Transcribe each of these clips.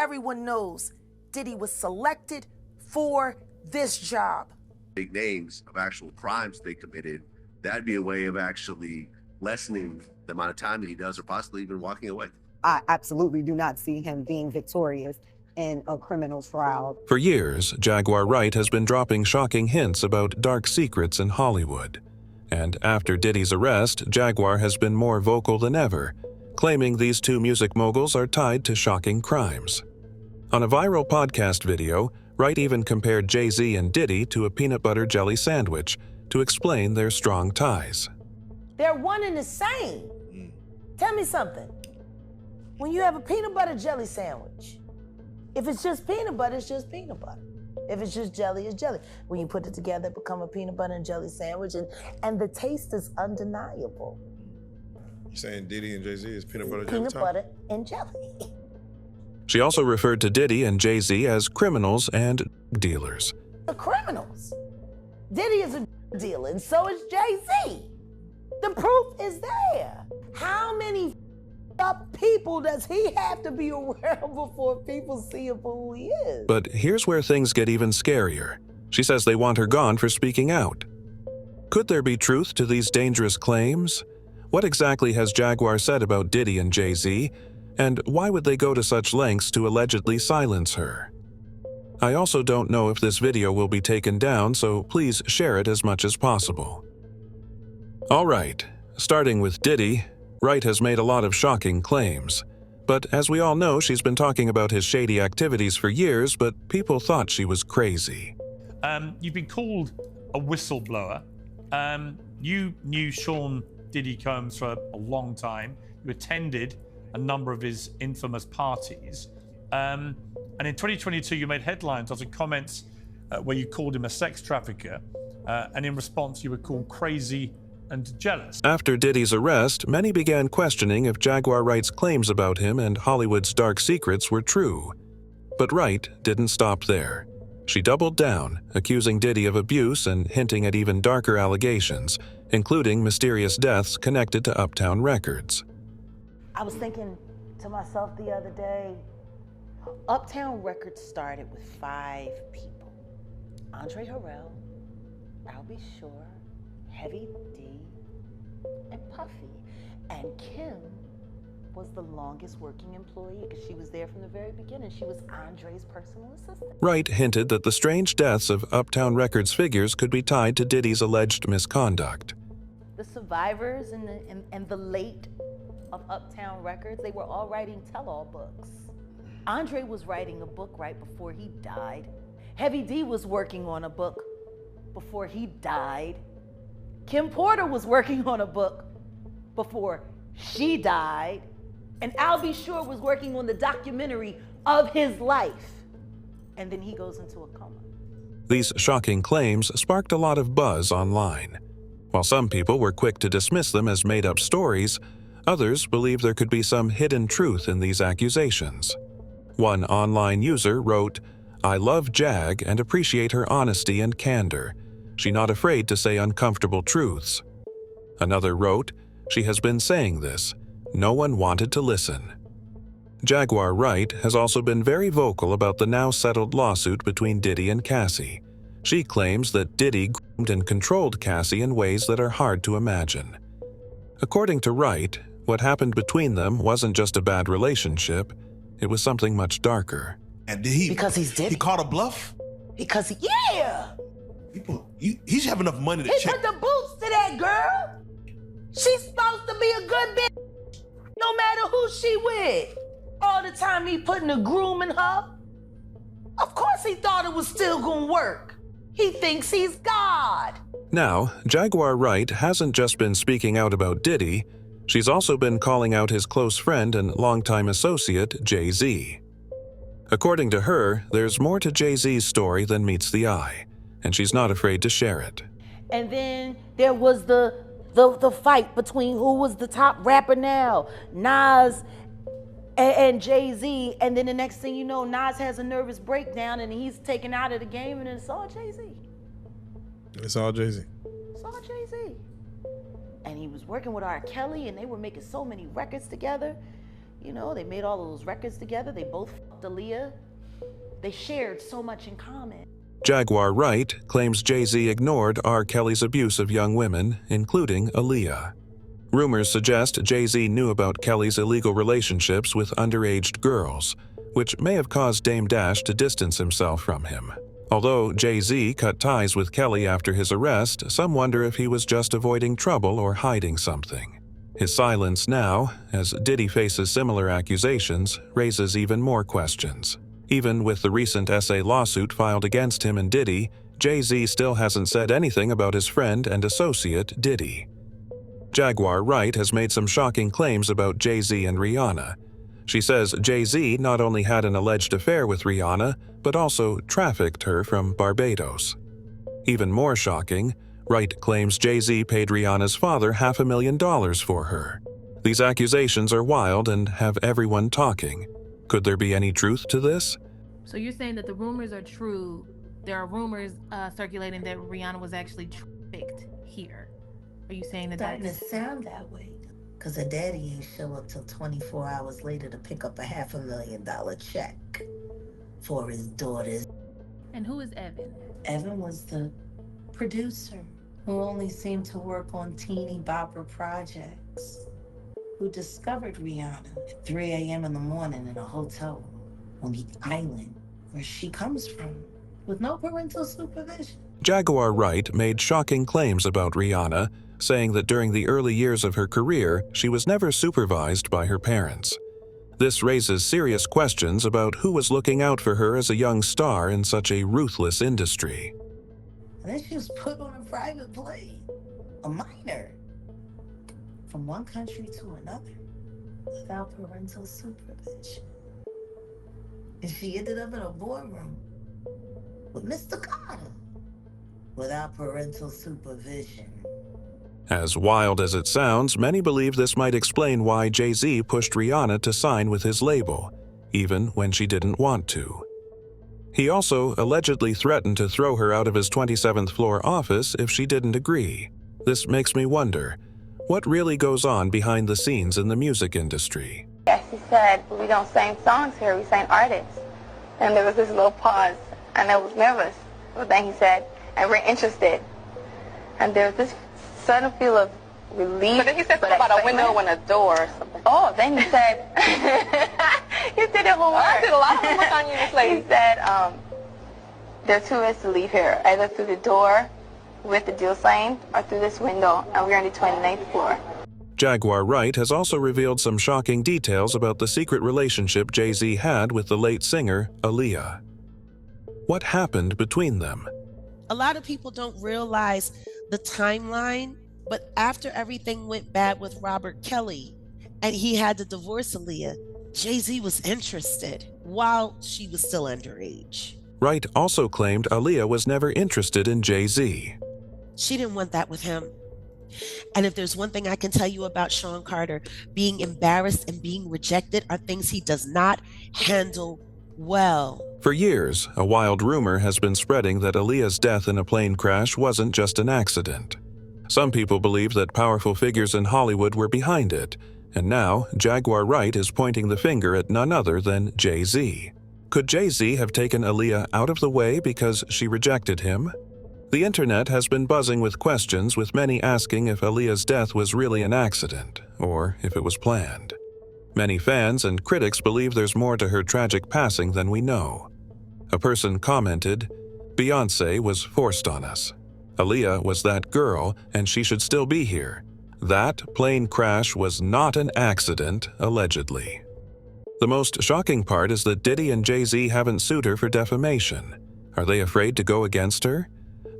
everyone knows Diddy was selected for this job. Big names of actual crimes they committed, that'd be a way of actually lessening the amount of time that he does, or possibly even walking away. I absolutely do not see him being victorious in a criminal trial. For years, Jaguar Wright has been dropping shocking hints about dark secrets in Hollywood. And after Diddy's arrest, Jaguar has been more vocal than ever, claiming these two music moguls are tied to shocking crimes. On a viral podcast video, Wright even compared Jay-Z and Diddy to a peanut butter jelly sandwich to explain their strong ties. They're one and the same. Tell me something. When you have a peanut butter jelly sandwich, if it's just peanut butter, it's just peanut butter. If it's just jelly, it's jelly. When you put it together, it becomes a peanut butter and jelly sandwich, and the taste is undeniable. You're saying Diddy and Jay-Z is peanut butter jelly? Peanut butter and jelly. She also referred to Diddy and Jay-Z as criminals and dealers. The criminals. Diddy is a dealer, and so is Jay-Z. The proof is there. How many up people does he have to be around before people see him for who he is? But here's where things get even scarier. She says they want her gone for speaking out. Could there be truth to these dangerous claims? What exactly has Jaguar said about Diddy and Jay-Z? And why would they go to such lengths to allegedly silence her? I also don't know if this video will be taken down, so please share it as much as possible. All right, starting with Diddy, Wright has made a lot of shocking claims. But as we all know, she's been talking about his shady activities for years, but people thought she was crazy. You've been called a whistleblower. You knew Sean Diddy Combs for a long time. You attended a number of his infamous parties. And in 2022, you made headlines after comments where you called him a sex trafficker. And in response, you were called crazy and jealous. After Diddy's arrest, many began questioning if Jaguar Wright's claims about him and Hollywood's dark secrets were true. But Wright didn't stop there. She doubled down, accusing Diddy of abuse and hinting at even darker allegations, including mysterious deaths connected to Uptown Records. I was thinking to myself the other day, Uptown Records started with 5 people. Andre Harrell, I'll Be Sure, Heavy D, and Puffy. And Kim was the longest working employee because she was there from the very beginning. She was Andre's personal assistant. Wright hinted that the strange deaths of Uptown Records figures could be tied to Diddy's alleged misconduct. The survivors and the late of Uptown Records, they were all writing tell-all books. Andre was writing a book right before he died. Heavy D was working on a book before he died. Kim Porter was working on a book before she died. And I'll Be Sure was working on the documentary of his life. And then he goes into a coma. These shocking claims sparked a lot of buzz online. While some people were quick to dismiss them as made-up stories, others believe there could be some hidden truth in these accusations. One online user wrote, "I love Jag and appreciate her honesty and candor. She's not afraid to say uncomfortable truths." Another wrote, "She has been saying this. No one wanted to listen." Jaguar Wright has also been very vocal about the now-settled lawsuit between Diddy and Cassie. She claims that Diddy groomed and controlled Cassie in ways that are hard to imagine. According to Wright, what happened between them wasn't just a bad relationship, it was something much darker. And did he? Because he's Diddy. He called a bluff? Because, yeah! He should have enough money to He check. put the boots to that girl. She's supposed to be a good bitch, no matter who she with. All the time he putting the groom in her. Of course he thought it was still gonna work. He thinks he's God. Now, Jaguar Wright hasn't just been speaking out about Diddy, she's also been calling out his close friend and longtime associate, Jay-Z. According to her, there's more to Jay-Z's story than meets the eye, and she's not afraid to share it. And then there was the fight between who was the top rapper now, Nas and Jay-Z, and then the next thing you know, Nas has a nervous breakdown and he's taken out of the game, and it's all Jay-Z. It's all Jay-Z. It's all Jay-Z. And he was working with R. Kelly, and they were making so many records together. You know, they made all of those records together. They both loved Aaliyah. They shared so much in common. Jaguar Wright claims Jay-Z ignored R. Kelly's abuse of young women, including Aaliyah. Rumors suggest Jay-Z knew about Kelly's illegal relationships with underage girls, which may have caused Dame Dash to distance himself from him. Although Jay-Z cut ties with Kelly after his arrest, some wonder if he was just avoiding trouble or hiding something. His silence now, as Diddy faces similar accusations, raises even more questions. Even with the recent SA lawsuit filed against him and Diddy, Jay-Z still hasn't said anything about his friend and associate Diddy. Jaguar Wright has made some shocking claims about Jay-Z and Rihanna. She says Jay-Z not only had an alleged affair with Rihanna, but also trafficked her from Barbados. Even more shocking, Wright claims Jay-Z paid Rihanna's father $500,000 for her. These accusations are wild and have everyone talking. Could there be any truth to this? So you're saying that the rumors are true. There are rumors circulating that Rihanna was actually trafficked here. Are you saying that Starting to that's... sound that way. Because her daddy ain't show up till 24 hours later to pick up a $500,000 check for his daughters. And who is Evan? Evan was the producer who only seemed to work on teeny bopper projects, who discovered Rihanna at 3 a.m. in the morning in a hotel on the island where she comes from, with no parental supervision. Jaguar Wright made shocking claims about Rihanna, saying that during the early years of her career, she was never supervised by her parents. This raises serious questions about who was looking out for her as a young star in such a ruthless industry. And then she was put on a private plane, a minor, from one country to another, without parental supervision. And she ended up in a boardroom with Mr. Carter, without parental supervision. As wild as it sounds, many believe this might explain why Jay-Z pushed Rihanna to sign with his label, even when she didn't want to. He also allegedly threatened to throw her out of his 27th floor office if she didn't agree. This makes me wonder, what really goes on behind the scenes in the music industry? Yes, he said, we don't sing songs here, we sing artists. And there was this little pause, and I was nervous. But then he said, and we're interested. And there was this sudden feel of relief. But then he said something about a window and a door or something. Oh, then he said, he did it one more. I did a lot of homework on you, Miss Lady. He said, there are two ways to leave here, either through the door with the deal signed or through this window, and we're on the 29th floor. Jaguar Wright has also revealed some shocking details about the secret relationship Jay-Z had with the late singer, Aaliyah. What happened between them? A lot of people don't realize the timeline, but after everything went bad with Robert Kelly and he had to divorce Aaliyah, Jay-Z was interested while she was still underage. Wright also claimed Aaliyah was never interested in Jay-Z. She didn't want that with him. And if there's one thing I can tell you about Sean Carter, being embarrassed and being rejected are things he does not handle well. For years, a wild rumor has been spreading that Aaliyah's death in a plane crash wasn't just an accident. Some people believe that powerful figures in Hollywood were behind it, and now Jaguar Wright is pointing the finger at none other than Jay-Z. Could Jay-Z have taken Aaliyah out of the way because she rejected him? The internet has been buzzing with questions, with many asking if Aaliyah's death was really an accident, or if it was planned. Many fans and critics believe there's more to her tragic passing than we know. A person commented, "Beyoncé was forced on us. Aaliyah was that girl, and she should still be here. That plane crash was not an accident, allegedly." The most shocking part is that Diddy and Jay-Z haven't sued her for defamation. Are they afraid to go against her?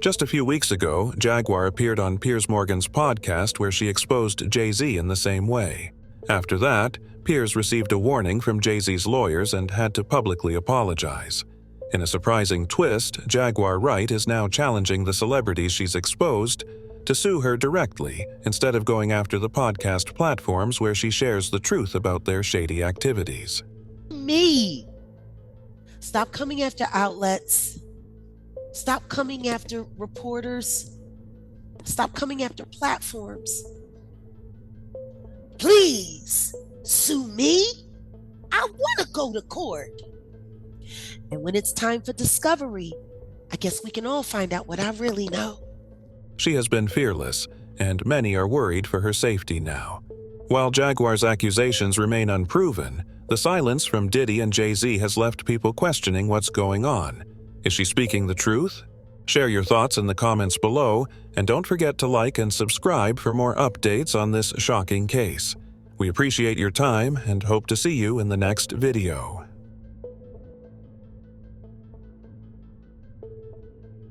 Just a few weeks ago, Jaguar appeared on Piers Morgan's podcast where she exposed Jay-Z in the same way. After that, Piers received a warning from Jay-Z's lawyers and had to publicly apologize. In a surprising twist, Jaguar Wright is now challenging the celebrities she's exposed to sue her directly instead of going after the podcast platforms where she shares the truth about their shady activities. Me! Stop coming after outlets. Stop coming after reporters. Stop coming after platforms. Please, sue me? I want to go to court. And when it's time for discovery, I guess we can all find out what I really know. She has been fearless, and many are worried for her safety now. While Jaguar's accusations remain unproven, the silence from Diddy and Jay-Z has left people questioning what's going on. Is she speaking the truth? Share your thoughts in the comments below, and don't forget to like and subscribe for more updates on this shocking case. We appreciate your time and hope to see you in the next video.